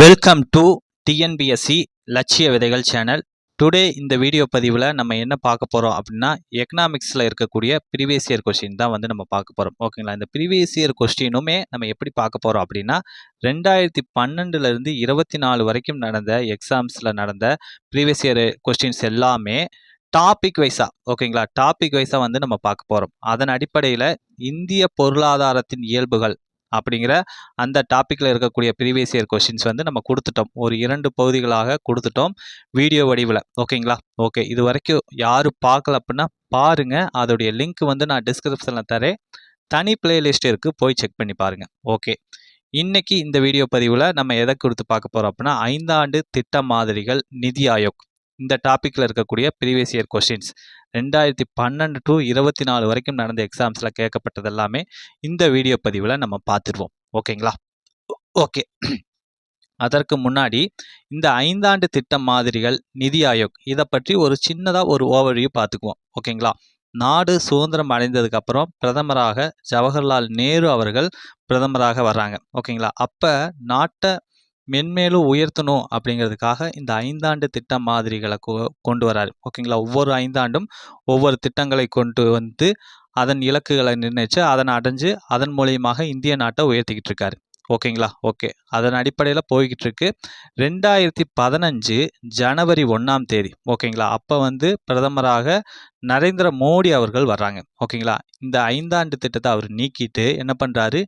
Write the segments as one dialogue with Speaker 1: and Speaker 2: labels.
Speaker 1: Welcome to TNPSC லட்சிய விதைகள் channel. Today இந்த வீடியோ பதிவில் நம்ம என்ன பார்க்க போகிறோம் அப்படின்னா, எக்கனாமிக்ஸில் இருக்கக்கூடிய ப்ரீவியஸ் இயர் கொஸ்டின் தான் வந்து நம்ம பார்க்க போகிறோம். ஓகேங்களா? இந்த ப்ரீவியஸ் இயர் கொஸ்டினுமே நம்ம எப்படி பார்க்க போகிறோம் அப்படின்னா, 2012லேருந்து 24 வரைக்கும் நடந்த எக்ஸாம்ஸில் நடந்த ப்ரீவியஸ் இயர் கொஸ்டின்ஸ் எல்லாமே டாபிக் வைஸாக, ஓகேங்களா, டாபிக் வைஸாக வந்து நம்ம பார்க்க போகிறோம். அதன் அடிப்படையில் இந்திய பொருளாதாரத்தின் இயல்புகள் அப்படிங்கிற அந்த டாப்பிக்கில் இருக்கக்கூடிய ப்ரீவியஸ் இயர் கொஸ்டின்ஸ் வந்து நம்ம கொடுத்துட்டோம். ஒரு 2 பகுதிகளாக கொடுத்துட்டோம் வீடியோ வடிவில். ஓகேங்களா? ஓகே, இது வரைக்கும் யாரும் பார்க்கல அப்படின்னா பாருங்கள். அதோடைய லிங்க் வந்து நான் டிஸ்கிரிப்ஷனில் தரேன். தனி பிளேலிஸ்ட் இருக்குது, போய் செக் பண்ணி பாருங்கள். ஓகே, இன்னைக்கு இந்த வீடியோ பதிவில் நம்ம எதை கொடுத்து பார்க்க போகிறோம் அப்படின்னா, 5 ஆண்டு திட்ட மாதிரிகள் நிதி ஆயோக், இந்த டாப்பிக்கில் இருக்கக்கூடிய ப்ரீவியஸ் இயர் கொஸ்டின்ஸ் 2012 டு 24 வரைக்கும் நடந்த எக்ஸாம்ஸில் கேட்கப்பட்டது எல்லாமே இந்த வீடியோ பதிவில் நம்ம பார்த்துருவோம். ஓகேங்களா? ஓகே, அதற்கு முன்னாடி இந்த 5 ஆண்டு திட்ட மாதிரிகள் நிதி ஆயோக் இதை பற்றி ஒரு சின்னதாக ஒரு ஓவர்வியூ பார்த்துக்குவோம். ஓகேங்களா? நாடு சுதந்திரம் அடைந்ததுக்கு அப்புறம் பிரதமராக ஜவஹர்லால் நேரு அவர்கள் பிரதமராக வர்றாங்க. ஓகேங்களா? அப்போ நாட்டை மென்மேலும் உயர்த்தணும் அப்படிங்கிறதுக்காக இந்த 5 ஆண்டு திட்ட மாதிரிகளை கொண்டு வராரு. ஓகேங்களா? ஒவ்வொரு 5 ஆண்டும் ஒவ்வொரு திட்டங்களை கொண்டு வந்து அதன் இலக்குகளை நிர்ணயித்து அதனை அடைஞ்சு அதன் மூலியமாக இந்திய நாட்டை உயர்த்திக்கிட்டு இருக்காரு. ஓகேங்களா? ஓகே, அதன் அடிப்படையில் போய்கிட்டு இருக்கு. 2015 ஜனவரி 1ஆம் தேதி, ஓகேங்களா, அப்போ வந்து பிரதமராக நரேந்திர மோடி அவர்கள் வர்றாங்க. ஓகேங்களா? இந்த 5 ஆண்டு திட்டத்தை அவர் நீக்கிட்டு என்ன பண்ணுறாரு,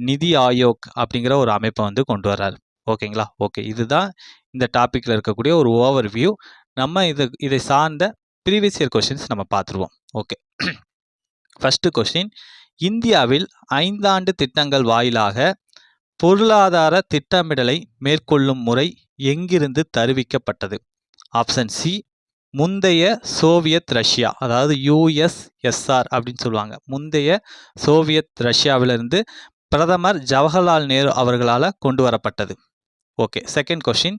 Speaker 1: நிதி ஆயோக் அப்படிங்கிற ஒரு அமைப்பை வந்து கொண்டு வர்றாரு. ஓகேங்களா? ஓகே, இதுதான் இந்த டாப்பிக்கில் இருக்கக்கூடிய ஒரு ஓவர் வியூ. நம்ம இதை சார்ந்த ப்ரீவியஸ் இயர் கொஸ்டின்ஸ் நம்ம பார்த்துருவோம். ஓகே, ஃபஸ்ட்டு கொஸ்டின், இந்தியாவில் 5 ஆண்டு திட்டங்கள் வாயிலாக பொருளாதார திட்டமிடலை மேற்கொள்ளும் முறை எங்கிருந்து தருவிக்கப்பட்டது? ஆப்ஷன் சி, முந்தைய சோவியத் ரஷ்யா, அதாவது யுஎஸ்எஸ்ஆர் அப்படின்னு சொல்லுவாங்க. முந்தைய சோவியத் ரஷ்யாவிலிருந்து பிரதமர் ஜவஹர்லால் நேரு அவர்களால் கொண்டு வரப்பட்டது. ஓகே, செகண்ட் கொஸ்டின்,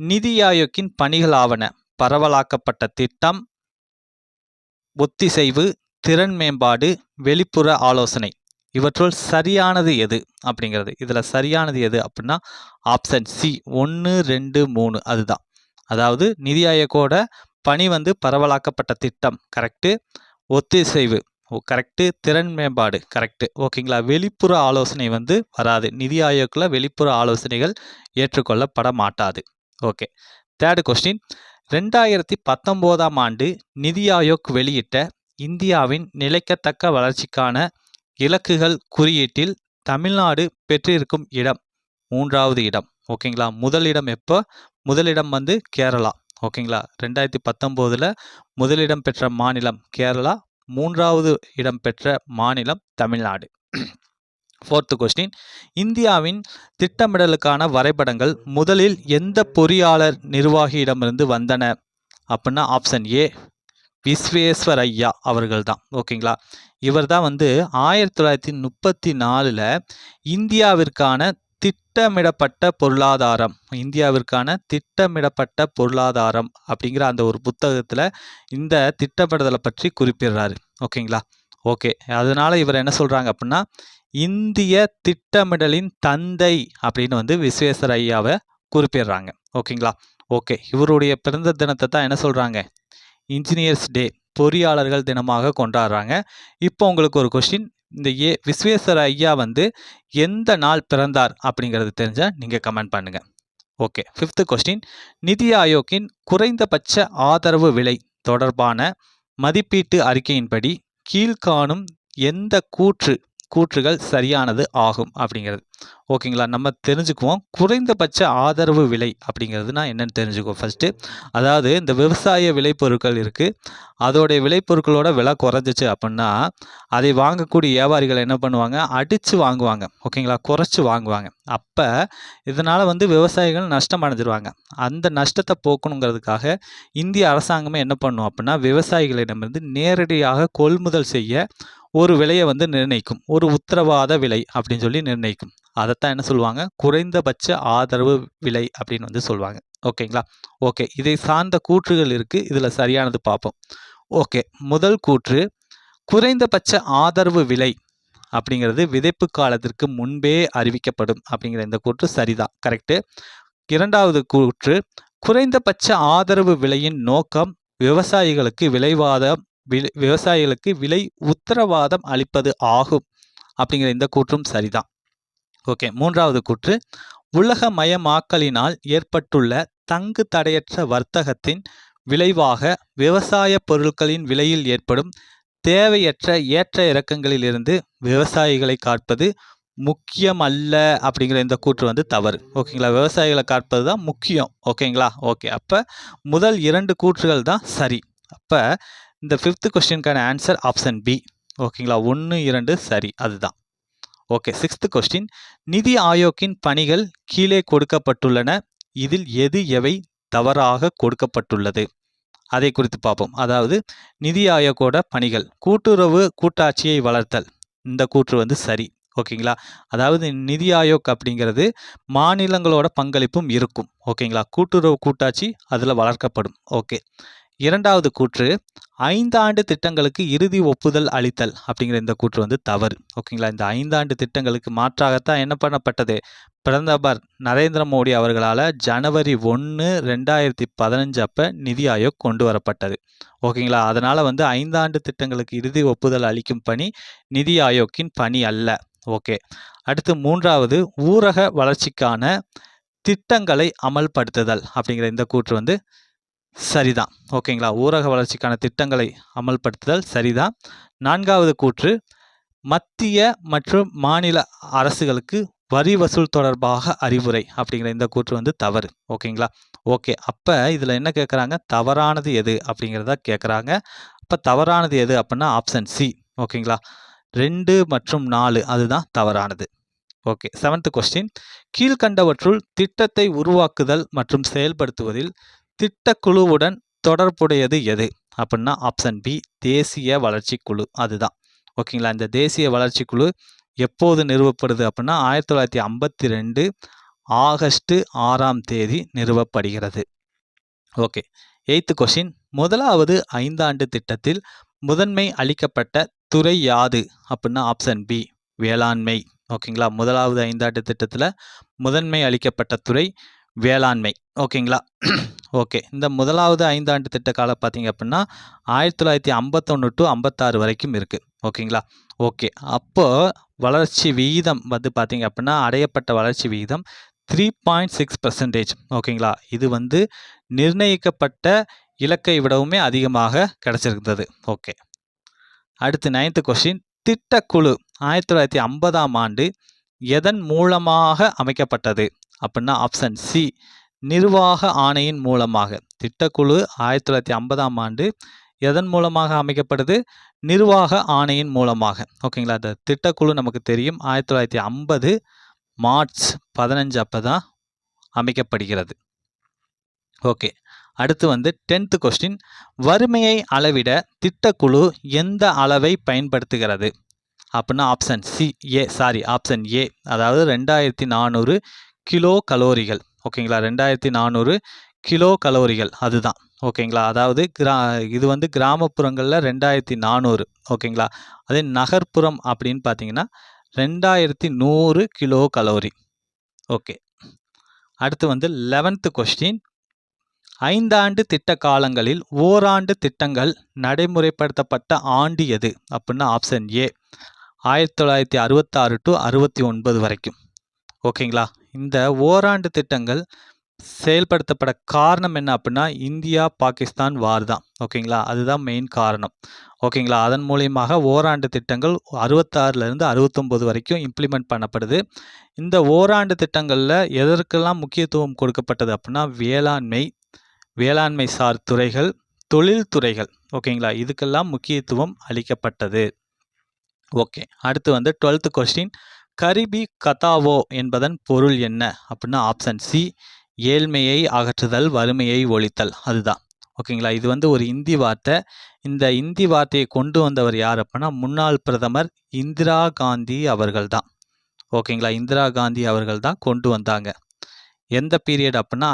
Speaker 1: நிதி ஆயோக்கின் பணிகள் ஆவன பரவலாக்கப்பட்ட திட்டம், ஒத்திசைவு, திறன் மேம்பாடு, வெளிப்புற ஆலோசனை, இவற்றுள் சரியானது எது அப்படிங்கிறது. இதில் சரியானது எது அப்படின்னா ஆப்ஷன் சி, 1, 2, 3 அதுதான். அதாவது நிதி ஆயோக்கோட பணி வந்து பரவலாக்கப்பட்ட திட்டம் கரெக்டு, ஒத்திசைவு கரெக்டு, திறன் மேம்பாடு கரெக்டு. ஓகேங்களா? வெளிப்புற ஆலோசனை வந்து வராது. நிதி ஆயோக்கில் வெளிப்புற ஆலோசனைகள் ஏற்றுக்கொள்ளப்பட மாட்டாது. ஓகே, தேர்டு கொஸ்டின், 2019ஆம் ஆண்டு நிதி ஆயோக் வெளியிட்ட இந்தியாவின் நிலைக்கத்தக்க வளர்ச்சிக்கான இலக்குகள் குறியீட்டில் தமிழ்நாடு பெற்றிருக்கும் இடம் 3வது இடம். ஓகேங்களா? முதலிடம் எப்போ? முதலிடம் வந்து கேரளா. ஓகேங்களா? 2019 முதலிடம் பெற்ற மாநிலம் கேரளா, 3வது இடம் பெற்ற மாநிலம் தமிழ்நாடு. ஃபோர்த்து கொஸ்டின், இந்தியாவின் திட்டமிடலுக்கான வரைபடங்கள் முதலில் எந்த பொறியாளர் நிர்வாகியிடமிருந்து வந்தன அப்படின்னா ஆப்ஷன் ஏ, விஸ்வேஸ்வரய்யா அவர்கள் தான். ஓகேங்களா? இவர் தான் வந்து 1934 இந்தியாவிற்கான திட்டமிடப்பட்ட பொருளாதாரம், இந்தியாவிற்கான திட்டமிடப்பட்ட பொருளாதாரம் அப்படிங்கிற அந்த ஒரு புத்தகத்தில் இந்த திட்டமிடுதலை பற்றி குறிப்பிடுறாரு. ஓகேங்களா? ஓகே, அதனால இவர் என்ன சொல்கிறாங்க அப்படின்னா, இந்திய திட்டமிடலின் தந்தை அப்படின்னு வந்து விஸ்வேஸ்வரய்யாவை குறிப்பிடுறாங்க. ஓகேங்களா? ஓகே, இவருடைய பிறந்த தினத்தை தான் என்ன சொல்கிறாங்க, இன்ஜினியர்ஸ் டே, பொறியாளர்கள் தினமாக கொண்டாடுறாங்க. இப்போ உங்களுக்கு ஒரு கொஸ்டின், இந்த விஸ்வேஸ்வரய்யா வந்து எந்த நாள் பிறந்தார் அப்படிங்கிறது தெரிஞ்சால் நீங்கள் கமெண்ட் பண்ணுங்கள். ஓகே, ஃபிஃப்த்து கொஸ்டின், நிதி ஆயோக்கின் குறைந்தபட்ச ஆதரவு விலை தொடர்பான மதிப்பீட்டு அறிக்கையின்படி கீழ்காணும் எந்த கூற்றுகள் சரியானது ஆகும் அப்படிங்கிறது. ஓகேங்களா? நம்ம தெரிஞ்சுக்குவோம். குறைந்தபட்ச ஆதரவு விலை அப்படிங்கிறதுனா என்னன்னு தெரிஞ்சுக்குவோம் ஃபஸ்ட்டு. அதாவது இந்த விவசாய விளைபொருட்கள் இருக்குது, அதோடைய விளைபொருட்களோட விலை குறைஞ்சிச்சு அப்படின்னா அதை வாங்கக்கூடிய வியாபாரிகள் என்ன பண்ணுவாங்க, அடித்து வாங்குவாங்க. ஓகேங்களா? குறைச்சி வாங்குவாங்க. அப்போ இதனால் வந்து விவசாயிகள் நஷ்டம் அடைஞ்சிருவாங்க. அந்த நஷ்டத்தை போக்கணுங்கிறதுக்காக இந்திய அரசாங்கமே என்ன பண்ணும் அப்படின்னா, விவசாயிகளிடமிருந்து நேரடியாக கொள்முதல் செய்ய ஒரு விலையை வந்து நிர்ணயிக்கும், ஒரு உத்தரவாத விலை அப்படின்னு சொல்லி நிர்ணயிக்கும். அதைத்தான் என்ன சொல்லுவாங்க, குறைந்தபட்ச ஆதரவு விலை அப்படின்னு வந்து சொல்லுவாங்க. ஓகேங்களா? ஓகே, இதை சார்ந்த கூற்றுகள் இருக்குது, இதில் சரியானது பார்ப்போம். ஓகே, முதல் கூற்று, குறைந்தபட்ச ஆதரவு விலை அப்படிங்கிறது விதைப்பு காலத்திற்கு முன்பே அறிவிக்கப்படும் அப்படிங்கிற இந்த கூற்று சரிதான், கரெக்டு. இரண்டாவது கூற்று, குறைந்தபட்ச ஆதரவு விலையின் நோக்கம் விவசாயிகளுக்கு விலை உத்தரவாதம் அளிப்பது ஆகும் அப்படிங்கிற இந்த கூற்றும் சரிதான். ஓகே, மூன்றாவது கூற்று, உலகமயமாக்கலினால் ஏற்பட்டுள்ள தங்கு தடையற்ற வர்த்தகத்தின் விளைவாக விவசாய பொருட்களின் விலையில் ஏற்படும் தேவையற்ற ஏற்ற இறக்கங்களில் இருந்து விவசாயிகளை காப்பது முக்கியமல்ல அப்படிங்கிற இந்த கூற்று வந்து தவறு. ஓகேங்களா, விவசாயிகளை காப்பது தான் முக்கியம். ஓகேங்களா, ஓகே, அப்போ முதல் இரண்டு கூற்றுகள் தான் சரி. அப்போ இந்த 5th கொஸ்டினுக்கான ஆன்சர் ஆப்ஷன் பி. ஓகேங்களா, 1, 2 சரி, அதுதான். ஓகே, 6th கொஸ்டின், நிதி ஆயோக்கின் பணிகள் கீழே கொடுக்கப்பட்டுள்ளன, இதில் எவை தவறாக கொடுக்கப்பட்டுள்ளது அதை குறித்து பார்ப்போம். அதாவது நிதி ஆயோக்கோட பணிகள், கூட்டுறவு கூட்டாட்சியை வளர்த்தல், இந்த கூற்று வந்து சரி. ஓகேங்களா, அதாவது நிதி ஆயோக் அப்படிங்கிறது மாநிலங்களோட பங்களிப்பும் இருக்கும். ஓகேங்களா, கூட்டுறவு கூட்டாட்சி அதில் வளர்க்கப்படும். ஓகே, இரண்டாவது கூற்று, 5 ஆண்டு திட்டங்களுக்கு இறுதி ஒப்புதல் அளித்தல் அப்படிங்கிற இந்த கூற்று வந்து தவறு. ஓகேங்களா, இந்த 5 ஆண்டு திட்டங்களுக்கு மாற்றாகத்தான் என்ன பண்ணப்பட்டது, பிரதமர் நரேந்திர மோடி அவர்களால் ஜனவரி 1, 2015 அப்போ நிதி ஆயோக் கொண்டு வரப்பட்டது. ஓகேங்களா, அதனால் வந்து 5 ஆண்டு திட்டங்களுக்கு இறுதி ஒப்புதல் அளிக்கும் பணி நிதி ஆயோக்கின் பணி அல்ல. ஓகே, அடுத்து மூன்றாவது, ஊரக வளர்ச்சிக்கான திட்டங்களை அமல்படுத்துதல் அப்படிங்கிற இந்த கூற்று வந்து சரிதான். ஓகேங்களா, ஊரக வளர்ச்சிக்கான திட்டங்களை அமல்படுத்துதல் சரிதான். நான்காவது கூற்று, மத்திய மற்றும் மாநில அரசுகளுக்கு வரி வசூல் தொடர்பாக அறிவுரை அப்படிங்கிற இந்த கூற்று வந்து தவறு. ஓகேங்களா, ஓகே, அப்போ இதில் என்ன கேட்குறாங்க, தவறானது எது அப்படிங்கிறத கேட்குறாங்க. அப்போ தவறானது எது அப்படின்னா ஆப்ஷன் சி. ஓகேங்களா, 2 மற்றும் 4 அதுதான் தவறானது. ஓகே, 7th கொஸ்டின், கீழ்கண்டவற்றுள் திட்டத்தை உருவாக்குதல் மற்றும் செயல்படுத்துவதில் திட்டக்குழுவுடன் தொடர்புடையது எது அப்படின்னா ஆப்ஷன் பி, தேசிய வளர்ச்சி குழு, அதுதான். ஓகேங்களா, இந்த தேசிய வளர்ச்சி குழு எப்போது நிறுவப்படுது அப்படின்னா 1952 ஆகஸ்ட் 6 நிறுவப்படுகிறது. ஓகே, 8th கொஸ்டின், முதலாவது 5 ஆண்டு திட்டத்தில் முதன்மை அளிக்கப்பட்ட துறை யாது அப்படின்னா ஆப்ஷன் பி, வேளாண்மை. ஓகேங்களா, முதலாவது 5 ஆண்டு திட்டத்தில் முதன்மை அளிக்கப்பட்ட துறை வேளாண்மை. ஓகேங்களா, ஓகே, இந்த முதலாவது 5 ஆண்டு திட்ட காலம் பார்த்தீங்க அப்படின்னா 1951 to 56 வரைக்கும் இருக்குது. ஓகேங்களா, ஓகே, அப்போ வளர்ச்சி விகிதம் வந்து பார்த்தீங்க அப்படின்னா அடையப்பட்ட வளர்ச்சி விகிதம் 3.6%. ஓகேங்களா, இது வந்து நிர்ணயிக்கப்பட்ட இலக்கை விடவுமே அதிகமாக கிடைச்சிருந்தது. ஓகே, அடுத்து 9th கொஸ்டின், திட்டக்குழு 1950ஆம் ஆண்டு எதன் மூலமாக அமைக்கப்பட்டது அப்படின்னா ஆப்ஷன் சி, நிர்வாக ஆணையின் மூலமாக. திட்டக்குழு 1950ஆம் ஆண்டு எதன் மூலமாக அமைக்கப்படுது, நிர்வாக ஆணையின் மூலமாக. ஓகேங்களா, இந்த திட்டக்குழு நமக்கு தெரியும் 1950 மார்ச் 15 அப்போ தான் அமைக்கப்படுகிறது. ஓகே, அடுத்து வந்து 10th கொஸ்டின், வறுமையை அளவிட திட்டக்குழு எந்த அளவை பயன்படுத்துகிறது அப்படின்னா ஆப்ஷன் ஆப்ஷன் ஏ, அதாவது 2400 கிலோ கலோரிகள். ஓகேங்களா, 2400 கிலோ கலோரிகள் அதுதான். ஓகேங்களா, அதாவது இது வந்து கிராமப்புறங்களில் 2400. ஓகேங்களா, அதே நகர்ப்புறம் அப்படின்னு பார்த்தீங்கன்னா 2100 கிலோ கலோரி. ஓகே, அடுத்து வந்து 11th கொஸ்டின், 5 ஆண்டு திட்ட காலங்களில் ஓராண்டு திட்டங்கள் நடைமுறைப்படுத்தப்பட்ட ஆண்டு எது அப்படின்னா ஆப்ஷன் ஏ, 1966 to 69 வரைக்கும். ஓகேங்களா, இந்த ஓராண்டு திட்டங்கள் செயல்படுத்தப்பட காரணம் என்ன அப்படின்னா இந்தியா பாகிஸ்தான் வார் தான். ஓகேங்களா, அதுதான் மெயின் காரணம். ஓகேங்களா, அதன் மூலியமாக ஓராண்டு திட்டங்கள் 66லேருந்து 69 வரைக்கும் இம்ப்ளிமெண்ட் பண்ணப்படுது. இந்த ஓராண்டு திட்டங்களில் எதற்கெல்லாம் முக்கியத்துவம் கொடுக்கப்பட்டது அப்படின்னா வேளாண்மை சார் துறைகள், தொழில்துறைகள். ஓகேங்களா, இதுக்கெல்லாம் முக்கியத்துவம் அளிக்கப்பட்டது. ஓகே, அடுத்து வந்து 12th கொஸ்டின், கரிபி கதாவோ என்பதன் பொருள் என்ன அப்படின்னா ஆப்ஷன் சி, ஏழ்மையை அகற்றுதல், வறுமையை ஒழித்தல், அதுதான். ஓகேங்களா, இது வந்து ஒரு இந்தி வார்த்தை. இந்த இந்தி வார்த்தையை கொண்டு வந்தவர் யார் அப்படின்னா முன்னாள் பிரதமர் இந்திரா காந்தி அவர்கள் தான். ஓகேங்களா, இந்திரா காந்தி அவர்கள் தான் கொண்டு வந்தாங்க. எந்த பீரியட் அப்படின்னா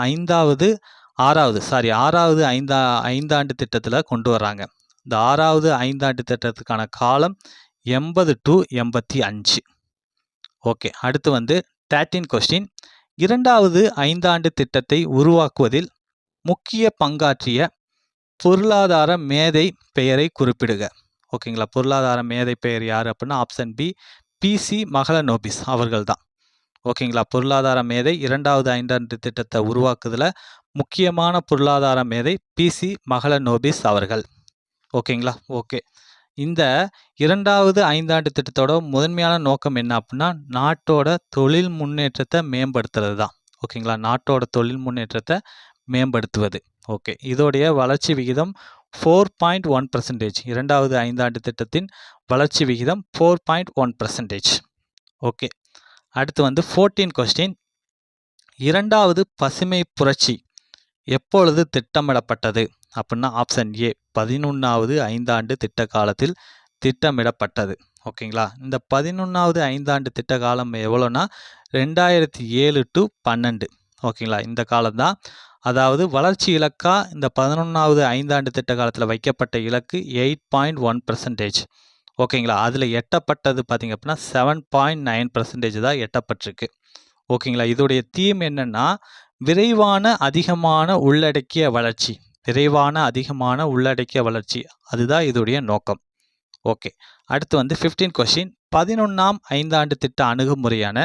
Speaker 1: ஆறாவது ஐந்தாண்டு திட்டத்தில் கொண்டு வராங்க. இந்த 6வது ஐந்தாண்டு திட்டத்துக்கான காலம் 80 to 85. ஓகே, அடுத்து வந்து 13 கொஸ்டின், இரண்டாவது ஐந்தாண்டு திட்டத்தை உருவாக்குவதில் முக்கிய பங்காற்றிய பொருளாதார மேதை பெயரை குறிப்பிடுக. ஓகேங்களா, பொருளாதார மேதை பெயர் யார் அப்படின்னா ஆப்ஷன் பி, பிசி மஹலனோபிஸ் அவர்கள் தான். ஓகேங்களா, பொருளாதார மேதை இரண்டாவது ஐந்தாண்டு திட்டத்தை உருவாக்குதல முக்கியமான பொருளாதார மேதை பிசி மஹலனோபிஸ் அவர்கள். ஓகேங்களா, ஓகே. இந்த இரண்டாவது ஐந்தாண்டு திட்டத்தோட முதன்மையான நோக்கம் என்ன அப்படின்னா நாட்டோட தொழில் முன்னேற்றத்தை மேம்படுத்துறது தான். ஓகேங்களா, நாட்டோட தொழில் முன்னேற்றத்தை மேம்படுத்துவது. ஓகே, இதோடைய வளர்ச்சி விகிதம் 4.1%. இரண்டாவது ஐந்தாண்டு திட்டத்தின் வளர்ச்சி விகிதம் 4.1%. ஓகே, அடுத்து வந்து 14 கொஸ்டின். இரண்டாவது பசுமை புரட்சி எப்பொழுது திட்டமிடப்பட்டது அப்படின்னா ஆப்ஷன் ஏ, 11வது ஐந்தாண்டு திட்ட காலத்தில் திட்டமிடப்பட்டது. ஓகேங்களா, இந்த 11வது ஐந்தாண்டு திட்ட காலம் எவ்வளோனா 2007 to 12. ஓகேங்களா, இந்த காலம் தான். அதாவது வளர்ச்சி இலக்கா இந்த 11வது ஐந்தாண்டு திட்ட காலத்தில் வைக்கப்பட்ட இலக்கு 8.1%. ஓகேங்களா, அதில் எட்டப்பட்டது பார்த்திங்க அப்படின்னா 7.9% தான் எட்டப்பட்டிருக்கு. ஓகேங்களா, இதோடைய தீம் என்னென்னா விரைவான அதிகமான உள்ளடக்கிய வளர்ச்சி. விரைவான அதிகமான உள்ளடக்கிய வளர்ச்சி, அதுதான் இதோடைய நோக்கம். ஓகே, அடுத்து வந்து 15 கொஸ்டின். 11ஆம் ஐந்தாண்டு திட்ட அணுகுமுறையான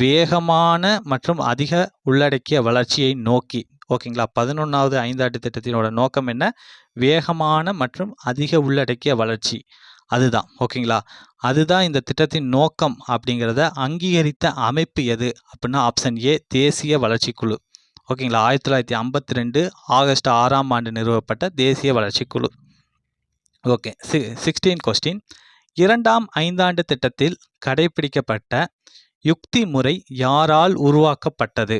Speaker 1: வேகமான மற்றும் அதிக உள்ளடக்கிய வளர்ச்சியை நோக்கி. ஓகேங்களா, 11வது ஐந்தாண்டு திட்டத்தினோட நோக்கம் என்ன? வேகமான மற்றும் அதிக உள்ளடக்கிய வளர்ச்சி, அதுதான். ஓகேங்களா, அதுதான் இந்த திட்டத்தின் நோக்கம். அப்படிங்கிறத அங்கீகரித்த அமைப்பு எது அப்படின்னா ஆப்ஷன் ஏ, தேசிய வளர்ச்சி குழு. ஓகேங்களா, 1952 ஆகஸ்ட் 6ஆம் ஆண்டு நிறுவப்பட்ட தேசிய வளர்ச்சி குழு. Okay, 16 question. இரண்டாம் ஐந்தாண்டு திட்டத்தில் கடைபிடிக்கப்பட்ட யுக்தி முறை யாரால் உருவாக்கப்பட்டது?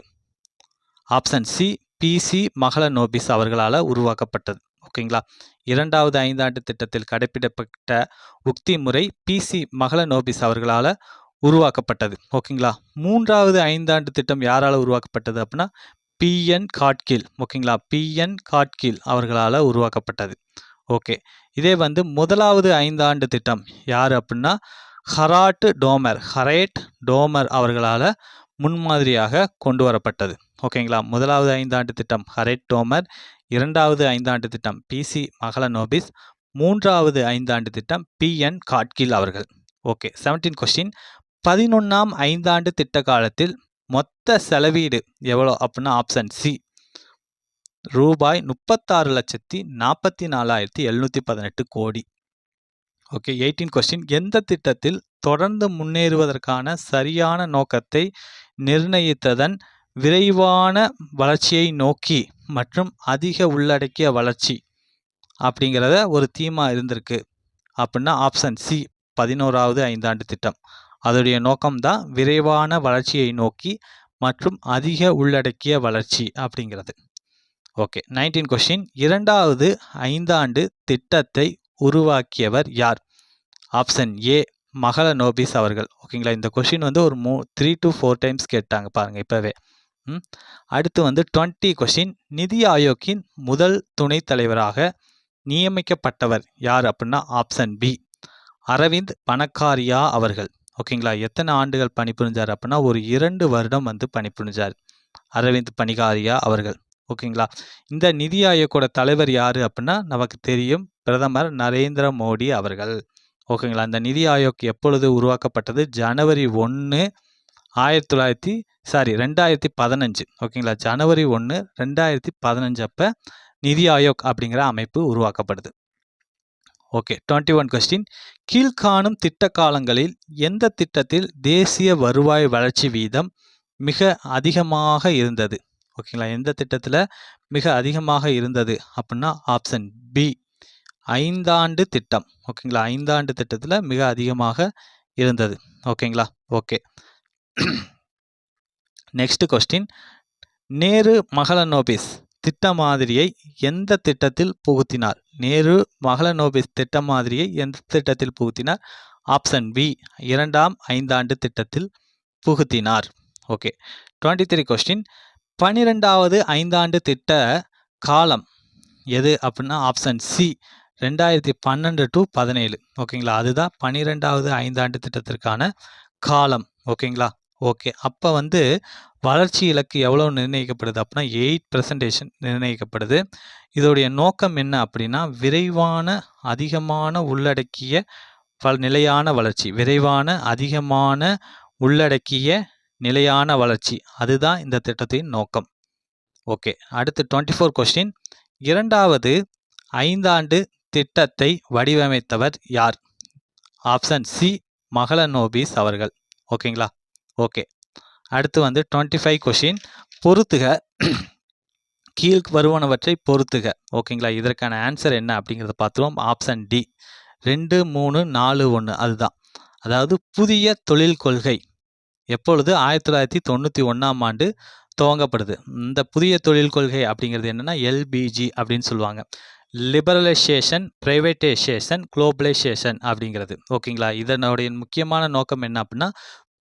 Speaker 1: ஆப்ஷன் சி, பிசி மஹலனோபிஸ் அவர்களால் உருவாக்கப்பட்டது. ஓகேங்களா, இரண்டாவது ஐந்தாண்டு திட்டத்தில் கடைபிடிக்கப்பட்ட உக்தி முறை பிசி மஹலனோபிஸ் அவர்களால் உருவாக்கப்பட்டது. ஓகேங்களா, மூன்றாவது ஐந்தாண்டு திட்டம் யாரால் உருவாக்கப்பட்டது அப்படின்னா பிஎன் காட்கில். ஓகேங்களா, பிஎன் காட்கில் அவர்களால் உருவாக்கப்பட்டது. ஓகே, இதே வந்து முதலாவது ஐந்தாண்டு திட்டம் யார் அப்படின்னா ஹரேட் டோமர் அவர்களால் முன்மாதிரியாக கொண்டு வரப்பட்டது. ஓகேங்களா, முதலாவது ஐந்தாண்டு திட்டம் ஹரேட் டோமர், இரண்டாவது ஐந்தாண்டு திட்டம் பிசி மஹலனோபிஸ், மூன்றாவது ஐந்தாண்டு திட்டம் பிஎன் காட்கில் அவர்கள். Okay, 17 question. 11ஆம் ஐந்தாண்டு திட்ட காலத்தில் மொத்த செலவீடு எவ்வளோ அப்படின்னா ஆப்ஷன் சி, ரூபாய் 36,44,718 கோடி. Okay, 18 question. எந்த திட்டத்தில் தொடர்ந்து முன்னேறுவதற்கான சரியான நோக்கத்தை நிர்ணயித்ததன் விரைவான வளர்ச்சியை நோக்கி மற்றும் அதிக உள்ளடக்கிய வளர்ச்சி அப்படிங்கிறத ஒரு தீமா இருந்திருக்கு அப்படின்னா ஆப்ஷன் சி, 11வது ஐந்தாண்டு திட்டம். அதோடைய நோக்கம்தான் விரைவான வளர்ச்சியை நோக்கி மற்றும் அதிக உள்ளடக்கிய வளர்ச்சி அப்படிங்கிறது. Okay, 19 question. இரண்டாவது ஐந்தாண்டு திட்டத்தை உருவாக்கியவர் யார்? ஆப்ஷன் ஏ, மஹலனோபிஸ் அவர்கள். ஓகேங்களா, இந்த கொஸ்டின் வந்து ஒரு 3 to 4 டைம்ஸ் கேட்டாங்க பாருங்க இப்போவே. அடுத்து வந்து 20 கொஸ்டின். நிதி ஆயோக்கின் முதல் துணைத் தலைவராக நியமிக்கப்பட்டவர் யார் அப்படின்னா ஆப்ஷன் பி, அரவிந்த் பனகாரியா அவர்கள். ஓகேங்களா, எத்தனை ஆண்டுகள் பணிபுரிஞ்சார் அப்படின்னா ஒரு 2 வருடம் வந்து பணிபுரிஞ்சார் அரவிந்த் பனிகாரியா அவர்கள். ஓகேங்களா, இந்த நிதி ஆயோக்கோட தலைவர் யார் அப்படின்னா நமக்கு தெரியும், பிரதமர் நரேந்திர மோடி அவர்கள். ஓகேங்களா, இந்த நிதி ஆயோக் எப்பொழுது உருவாக்கப்பட்டது? ஜனவரி 1, 2015. ஓகேங்களா, ஜனவரி 1, 2015 அப்போ நிதி ஆயோக் அப்படிங்கிற அமைப்பு உருவாக்கப்படுது. Okay, 21 question. கீழ்காணும் திட்ட காலங்களில் எந்த திட்டத்தில் தேசிய வருவாய் வளர்ச்சி வீதம் மிக அதிகமாக இருந்தது? ஓகேங்களா, எந்த திட்டத்தில் மிக அதிகமாக இருந்தது அப்படின்னா ஆப்ஷன் பி, ஐந்தாண்டு திட்டம். ஓகேங்களா, ஐந்தாண்டு திட்டத்தில் மிக அதிகமாக இருந்தது. ஓகேங்களா, okay. Next question. Nehru Mahalanobis திட்ட மாதிரியை எந்த திட்டத்தில் புகுத்தினார்? நேரு மஹலனோபிஸ் திட்ட மாதிரியை எந்த திட்டத்தில் புகுத்தினார்? ஆப்ஷன் பி, இரண்டாம் ஐந்தாண்டு திட்டத்தில் புகுத்தினார். Okay, 23 question. 12வது ஐந்தாண்டு திட்ட காலம் எது அப்படின்னா ஆப்ஷன் சி, 2012 to 17. ஓகேங்களா, அதுதான் 12வது ஐந்தாண்டு திட்டத்திற்கான காலம். ஓகேங்களா, ஓகே. அப்ப வந்து வளர்ச்சி இலக்கு எவ்வளோ நிர்ணயிக்கப்படுது அப்படின்னா 8% நிர்ணயிக்கப்படுது. இதோடைய நோக்கம் என்ன அப்படின்னா விரைவான, அதிகமான உள்ளடக்கிய நிலையான வளர்ச்சி. விரைவான, அதிகமான உள்ளடக்கிய நிலையான வளர்ச்சி. அதுதான் இந்த திட்டத்தின் நோக்கம். ஓகே. அடுத்து 24 கொஸ்டின். 2வது 5ஆண்டு திட்டத்தை வடிவமைத்தவர் யார்? ஆப்ஷன் சி மஹலனோபிஸ் அவர்கள். ஓகேங்களா? ஓகே. அடுத்து வந்து 25 கொஸ்டின். பொறுத்துக கீழ் வருவனவற்றை பொறுத்துக. ஓகேங்களா? இதற்கான ஆன்சர் என்ன அப்படிங்கிறத பார்த்துருவோம். ஆப்ஷன் டி 2, 3, 4, 1 அதுதான். அதாவது புதிய தொழில் கொள்கை எப்பொழுது 1991ஆம் ஆண்டு துவங்கப்படுது. இந்த புதிய தொழில் கொள்கை அப்படிங்கிறது என்னன்னா எல்பிஜி அப்படின்னு சொல்லுவாங்க. லிபரலைசேஷன், பிரைவேட்டைசேஷன், குளோபலைசேஷன் அப்படிங்கிறது. ஓகேங்களா? இதனுடைய முக்கியமான நோக்கம் என்ன அப்படின்னா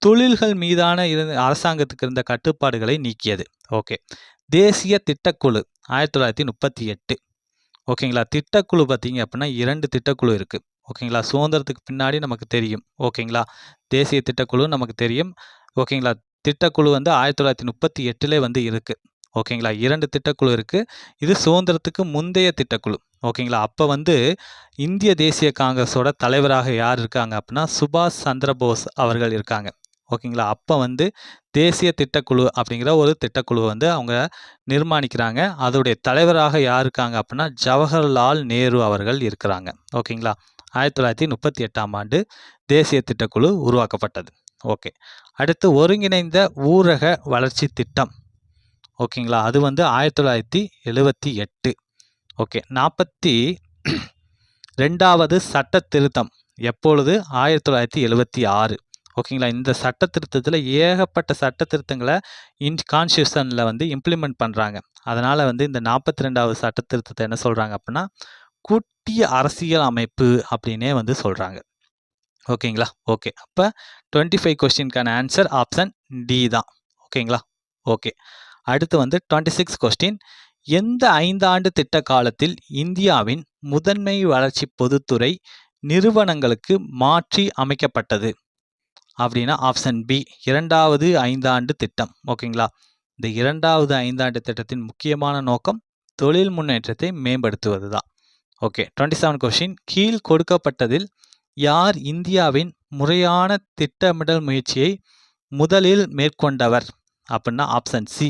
Speaker 1: தொழில்கள் மீதான அரசாங்கத்துக்கு இருந்த கட்டுப்பாடுகளை நீக்கியது. ஓகே. தேசிய திட்டக்குழு 1938. ஓகேங்களா? திட்டக்குழு பார்த்தீங்க அப்படின்னா 2 திட்டக்குழு இருக்கு. ஓகேங்களா? சுதந்திரத்துக்கு பின்னாடி நமக்கு தெரியும். ஓகேங்களா? தேசிய திட்டக்குழு நமக்கு தெரியும். ஓகேங்களா? திட்டக்குழு வந்து 1938 வந்து இருக்கு. ஓகேங்களா? 2 திட்டக்குழு இருக்கு. இது சுதந்திரத்துக்கு முந்தைய திட்டக்குழு. ஓகேங்களா? அப்போ வந்து இந்திய தேசிய காங்கிரஸோட தலைவராக யார் இருக்காங்க அப்படின்னா சுபாஷ் சந்திரபோஸ் அவர்கள் இருக்காங்க. ஓகேங்களா? அப்போ வந்து தேசிய திட்டக்குழு அப்படிங்கிற ஒரு திட்டக்குழு வந்து அவங்க நிர்மாணிக்கிறாங்க. அதோடைய தலைவராக யார் இருக்காங்க அப்படின்னா ஜவஹர்லால் நேரு அவர்கள் இருக்கிறாங்க. ஓகேங்களா? 1938ஆம் ஆண்டு தேசிய திட்டக்குழு உருவாக்கப்பட்டது. ஓகே. அடுத்து ஒருங்கிணைந்த ஊரக வளர்ச்சி திட்டம். ஓகேங்களா? அது வந்து 1978. ஓகே. 42வது சட்ட திருத்தம் எப்பொழுது? 1976. ஓகேங்களா? இந்த சட்ட திருத்தத்தில் ஏகப்பட்ட சட்ட திருத்தங்களை கான்ஸ்டியூஷனில் வந்து இம்ப்ளிமெண்ட் பண்ணுறாங்க. அதனால் வந்து இந்த 42வது சட்ட திருத்தத்தை என்ன சொல்கிறாங்க அப்படின்னா கூட்டிய அரசியல் அமைப்பு அப்படின்னே வந்து சொல்கிறாங்க. ஓகேங்களா? ஓகே. அப்போ 25 கொஸ்டினுக்கான ஆன்சர் ஆப்ஷன் டி தான். ஓகேங்களா? ஓகே. அடுத்து வந்து 26 கொஸ்டின். எந்த 5 ஆண்டு திட்ட காலத்தில் இந்தியாவின் முதன்மை வளர்ச்சி பொதுத்துறை நிறுவனங்களுக்கு மாற்றி அமைக்கப்பட்டது அப்படின்னா ஆப்ஷன் பி 2வது 5 ஆண்டு திட்டம். ஓகேங்களா? இந்த 2வது 5 ஆண்டு திட்டத்தின் முக்கியமான நோக்கம் தொழில் முன்னேற்றத்தை மேம்படுத்துவது தான். ஓகே. 27 கொஸ்டின். கீழ் கொடுக்கப்பட்டதில் யார் இந்தியாவின் முறையான திட்டமிடல் முயற்சியை முதலில் மேற்கொண்டவர் அப்படின்னா ஆப்ஷன் சி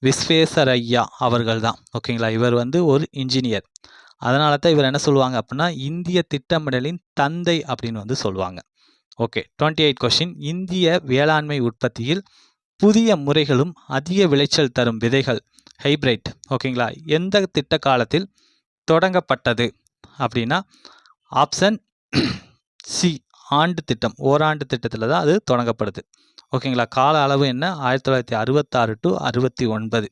Speaker 1: விஸ்வேஸ்வரய்யா அவர்கள் தான். ஓகேங்களா? இவர் வந்து ஒரு இன்ஜினியர். அதனால தான் இவர் என்ன சொல்லுவாங்க அப்படின்னா இந்திய திட்டமிடலின் தந்தை அப்படின்னு வந்து சொல்லுவாங்க. ஓகே. 28 கொஸ்டின். இந்திய வேளாண்மை உற்பத்தியில் புதிய முறைகளும் அதிக விளைச்சல் தரும் விதைகள் ஹைபிரைட் ஓகேங்களா எந்த திட்ட காலத்தில் தொடங்கப்பட்டது அப்படின்னா ஆப்ஷன் சி ஆண்டு திட்டம். ஓராண்டு திட்டத்தில் தான் அது தொடங்கப்படுது. ஓகேங்களா? கால அளவு என்ன? 1966 to 69.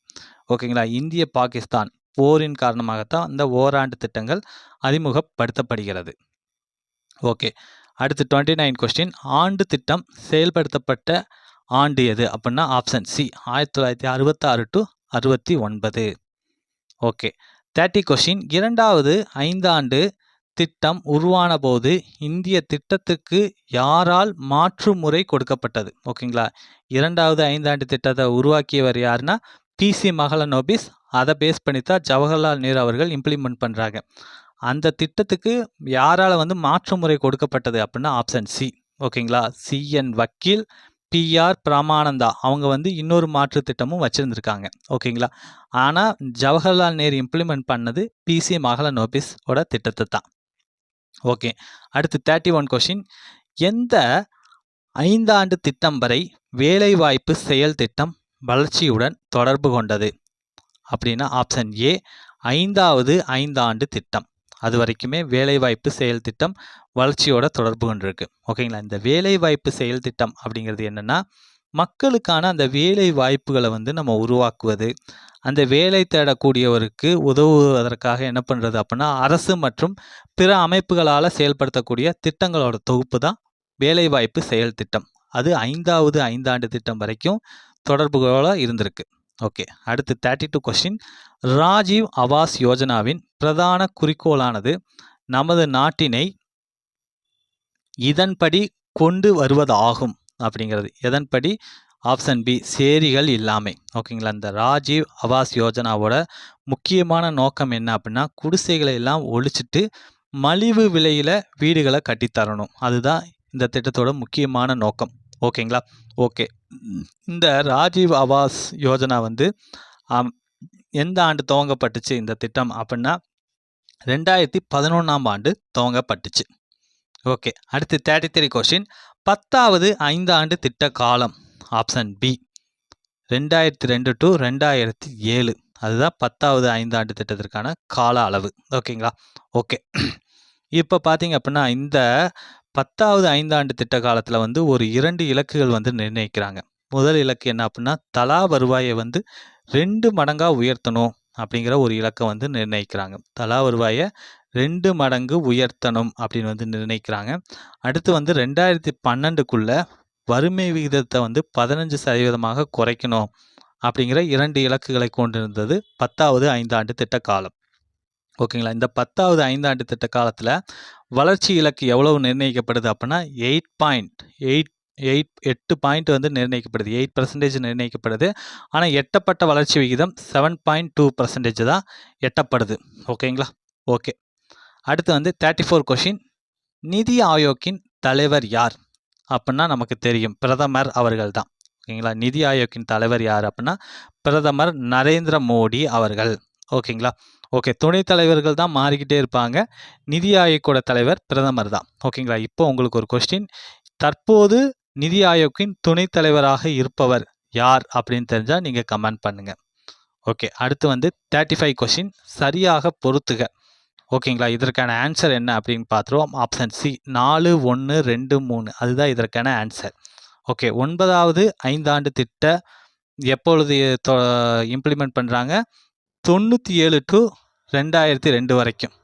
Speaker 1: ஓகேங்களா? இந்திய பாகிஸ்தான் போரின் காரணமாகத்தான் இந்த ஓராண்டு திட்டங்கள் அறிமுகப்படுத்தப்படுகிறது. ஓகே. அடுத்து 29 கொஸ்டின். ஆண்டு திட்டம் செயல்படுத்தப்பட்ட ஆண்டு எது அப்படின்னா option C 1966 to 69. Okay. 30 question. 2வது 5 ஆண்டு திட்டம் உருவான போது இந்திய திட்டத்துக்கு யாரால் மாற்று முறை கொடுக்கப்பட்டது? ஓகேங்களா? 2வது 5 ஆண்டு திட்டத்தை உருவாக்கியவர் யாருன்னா பிசி மஹலனோபிஸ். அதை பேஸ் பண்ணித்தான் ஜவஹர்லால் நேரு அவர்கள் இம்ப்ளிமெண்ட் பண்ணுறாங்க. அந்த திட்டத்துக்கு யாரால் வந்து மாற்று முறை கொடுக்கப்பட்டது அப்படின்னா ஆப்ஷன் சி. ஓகேங்களா? சிஎன் வக்கீல், பிஆர் பிரமானந்தா அவங்க வந்து இன்னொரு மாற்று திட்டமும் வச்சுருந்துருக்காங்க. ஓகேங்களா? ஆனால் ஜவஹர்லால் நேரு இம்ப்ளிமெண்ட் பண்ணது பிசி மஹலனோபிஸோட திட்டத்தை தான். ஓகே. அடுத்து 31 கொஸ்டின். எந்த 5 ஆண்டு திட்டம் வரை வேலைவாய்ப்பு செயல் திட்டம் வளர்ச்சியுடன் தொடர்பு கொண்டது அப்படின்னா ஆப்ஷன் ஏ 5வது 5 ஆண்டு திட்டம். அது வரைக்குமே வேலைவாய்ப்பு செயல் திட்டம் வளர்ச்சியோட தொடர்பு கொண்டிருக்கு. ஓகேங்களா? இந்த வேலைவாய்ப்பு செயல் திட்டம் அப்படிங்கிறது என்னென்னா மக்களுக்கான அந்த வேலை வாய்ப்புகளை வந்து நம்ம உருவாக்குவது, அந்த வேலை தேடக்கூடியவருக்கு உதவுவதற்காக என்ன பண்ணுறது அப்படின்னா அரசு மற்றும் பிற அமைப்புகளால் செயல்படுத்தக்கூடிய திட்டங்களோட தொகுப்பு தான் வேலைவாய்ப்பு செயல் திட்டம். அது 5வது 5 ஆண்டு திட்டம் வரைக்கும் தொடர்புகளோடு இருந்திருக்கு. ஓகே. அடுத்து 32 கொஸ்டின். ராஜீவ் ஆவாஸ் யோஜனாவின் பிரதான குறிக்கோளானது நமது நாட்டினை இதன்படி கொண்டு வருவதாகும் அப்படிங்கிறது எதன்படி? ஆப்ஷன் பி சேரிகள் இல்லாமை. ஓகேங்களா, இந்த ராஜீவ் ஆவாஸ் யோஜனாவோட முக்கியமான நோக்கம் என்ன அப்படின்னா குடிசைகளை எல்லாம் ஒழிச்சிட்டு மலிவு விலையில் வீடுகளை கட்டித்தரணும். அதுதான் இந்த திட்டத்தோட முக்கியமான நோக்கம். ஓகேங்களா, ஓகே. இந்த ராஜீவ் ஆவாஸ் யோஜனா வந்து எந்த ஆண்டு துவங்கப்பட்டுச்சு இந்த திட்டம் அப்படின்னா 2011ஆம் ஆண்டு துவங்கப்பட்டுச்சு. ஓகே, அடுத்து 33 கொஸ்டின். 10வது 5 ஆண்டு திட்ட காலம். Option B 2002 to 2007. அதுதான் 10வது 5 ஆண்டு திட்டத்திற்கான கால அளவு. ஓகேங்களா, ஓகே. இப்போ பார்த்தீங்க அப்படின்னா இந்த 10வது 5 ஆண்டு திட்ட காலத்தில் வந்து ஒரு 2 இலக்குகள் வந்து நிர்ணயிக்கிறாங்க. முதல் இலக்கு என்ன அப்படின்னா தலா வருவாயை வந்து 2 மடங்காக உயர்த்தணும் அப்படிங்கிற ஒரு இலக்கை வந்து நிர்ணயிக்கிறாங்க. தலா வருவாயை 2 மடங்கு உயர்த்தணும் அப்படின்னு வந்து நிர்ணயிக்கிறாங்க. அடுத்து வந்து 2012க்குள்ள வறுமை விகிதத்தை வந்து 15% குறைக்கணும் அப்படிங்கிற 2 இலக்குகளை கொண்டிருந்தது 10வது 5 ஆண்டு திட்ட காலம். ஓகேங்களா, இந்த 10வது 5 ஆண்டு திட்ட காலத்தில் வளர்ச்சி இலக்கு எவ்வளவு நிர்ணயிக்கப்படுது அப்படின்னா 8 பாயிண்ட் வந்து நிர்ணயிக்கப்படுது. 8% நிர்ணயிக்கப்படுது. ஆனால் எட்டப்பட்ட வளர்ச்சி விகிதம் 7.2% தான் எட்டப்படுது. ஓகேங்களா, ஓகே. அடுத்து வந்து 34 கொஷின். நிதி ஆயோக்கின் தலைவர் யார் அப்படின்னா நமக்கு தெரியும் பிரதமர் அவர்கள் தான். ஓகேங்களா, நிதி ஆயோக்கின் தலைவர் யார் அப்படின்னா பிரதமர் நரேந்திர மோடி அவர்கள். ஓகேங்களா, ஓகே. துணைத் தலைவர்கள் தான் மாறிக்கிட்டே இருப்பாங்க. நிதி ஆயோக்கோட தலைவர் பிரதமர் தான். ஓகேங்களா, இப்போ உங்களுக்கு ஒரு கொஸ்டின். தற்போது நிதி ஆயோக்கின் துணைத் தலைவராக இருப்பவர் யார் அப்படின்னு தெரிஞ்சால் நீங்கள் கமெண்ட் பண்ணுங்கள். ஓகே, அடுத்து வந்து 35 கொஸ்டின். சரியாக பொறுத்துக. ஓகேங்களா, இதற்கான ஆன்சர் என்ன அப்படின்னு பார்த்துருவோம். Option C 4, 1, 2, 3. அதுதான் இதற்கான ஆன்சர். ஓகே, 9வது 5 ஆண்டு திட்ட எப்பொழுது இம்ப்ளிமெண்ட் பண்ணுறாங்க? 97 டு 2002 வரைக்கும்.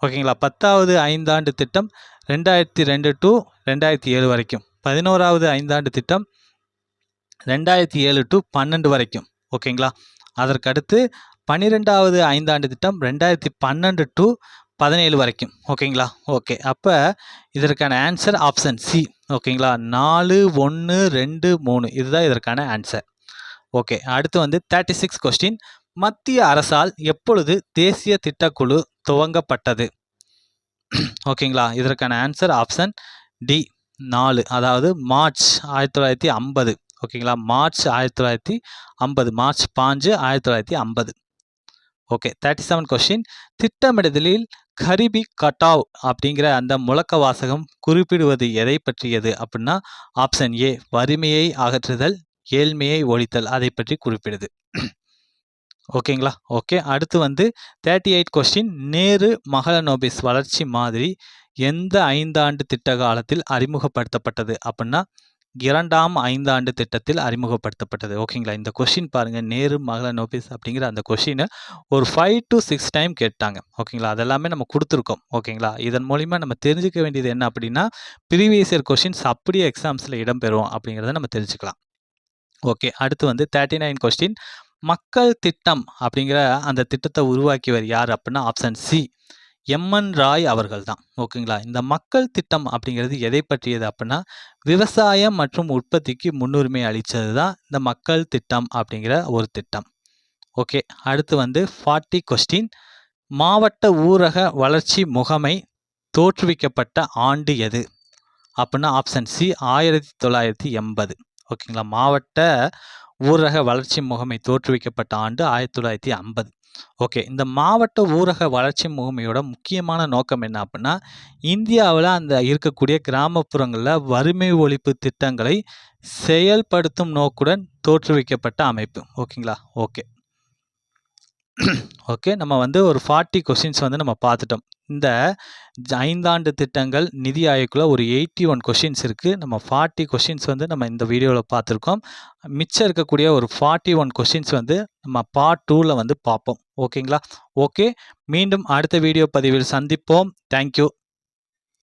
Speaker 1: ஓகேங்களா, 10வது 5 ஆண்டு திட்டம் 2002 டு 2007 வரைக்கும். 11வது 5 ஆண்டு திட்டம் 2007 டு 12 வரைக்கும். ஓகேங்களா, அதற்கடுத்து 12வது 5 ஆண்டு திட்டம் 2012 டு 17 வரைக்கும். ஓகேங்களா, ஓகே. அப்போ இதற்கான ஆன்சர் ஆப்ஷன் சி. ஓகேங்களா, 4, 1, 2, 3. இதுதான் இதற்கான ஆன்சர். ஓகே, அடுத்து வந்து 36 கொஸ்டின். மத்திய அரசால் எப்பொழுது தேசிய திட்டக்குழு துவங்கப்பட்டது? ஓகேங்களா, இதற்கான ஆன்சர் ஆப்ஷன் டி 4. அதாவது மார்ச் 1950. ஓகேங்களா, மார்ச் 1950. மார்ச் 5, 1950. Okay, 37 question. திட்டமிடுதலில் கரிபி கட்டாவ் அப்படிங்கிற அந்த முழக்க வாசகம் குறிப்பிடுவது எதை பற்றியது அப்படின்னா ஆப்ஷன் ஏ வறுமையை அகற்றுதல், ஏழ்மையை ஒழித்தல். அதை பற்றி குறிப்பிடுது. ஓகேங்களா, ஓகே. அடுத்து வந்து 38 கொஸ்டின். நேரு மஹலனோபிஸ் வளர்ச்சி மாதிரி எந்த 5 ஆண்டு திட்ட காலத்தில் அறிமுகப்படுத்தப்பட்டது அப்படின்னா 2ஆம் 5 ஆண்டு திட்டத்தில் அறிமுகப்படுத்தப்பட்டது. ஓகேங்களா, இந்த கொஸ்டின் பாருங்கள். நேரு மஹலனோபிஸ் அப்படிங்கிற அந்த கொஸ்டினை ஒரு 5 to 6 டைம் கேட்டாங்க. ஓகேங்களா, அதெல்லாமே நம்ம கொடுத்துருக்கோம். ஓகேங்களா, இதன் மூலிமா நம்ம தெரிஞ்சுக்க வேண்டியது என்ன அப்படின்னா ப்ரீவியஸ் இயர் கொஸ்டின்ஸ் அப்படியே எக்ஸாம்ஸில் இடம்பெறும் அப்படிங்கிறத நம்ம தெரிஞ்சுக்கலாம். ஓகே, அடுத்து வந்து 39 கொஸ்டின். மக்கள் திட்டம் அப்படிங்கிற அந்த திட்டத்தை உருவாக்கியவர் யார் அப்படின்னா ஆப்ஷன் சி எம்என் ராய் அவர்கள் தான். ஓகேங்களா, இந்த மக்கள் திட்டம் அப்படிங்கிறது எதை பற்றியது அப்படின்னா விவசாயம் மற்றும் உற்பத்திக்கு முன்னுரிமை அளித்தது தான் இந்த மக்கள் திட்டம் அப்படிங்கிற ஒரு திட்டம். ஓகே, அடுத்து வந்து 40 கொஸ்டின். மாவட்ட ஊரக வளர்ச்சி முகமை தோற்றுவிக்கப்பட்ட ஆண்டு எது அப்படின்னா ஆப்ஷன் சி 1980. ஓகேங்களா, மாவட்ட ஊரக வளர்ச்சி முகமை தோற்றுவிக்கப்பட்ட ஆண்டு 1950. ஓகே, இந்த மாவட்ட ஊரக வளர்ச்சி முகமையோட முக்கியமான நோக்கம் என்ன அப்படின்னா இந்தியாவில் அந்த இருக்கக்கூடிய கிராமப்புறங்களில் வறுமை ஒழிப்பு திட்டங்களை செயல்படுத்தும் நோக்குடன் தோற்றுவிக்கப்பட்ட அமைப்பு. ஓகேங்களா, ஓகே. ஓகே, நம்ம வந்து ஒரு 40 கொஸ்டின்ஸ் வந்து நம்ம பார்த்துட்டோம். இந்த 5 ஆண்டு திட்டங்கள் நிதி ஆயோக்கில் ஒரு 81 கொஸ்டின்ஸ் இருக்குது. நம்ம 40 கொஸ்டின்ஸ் வந்து நம்ம இந்த வீடியோவில் பார்த்துருக்கோம். மிச்சம் இருக்கக்கூடிய ஒரு 41 கொஸ்டின்ஸ் வந்து நம்ம பார்ட் 2ல் வந்து பார்ப்போம். ஓகேங்களா, ஓகே. மீண்டும் அடுத்த வீடியோ பதிவில் சந்திப்போம். தேங்க்யூ.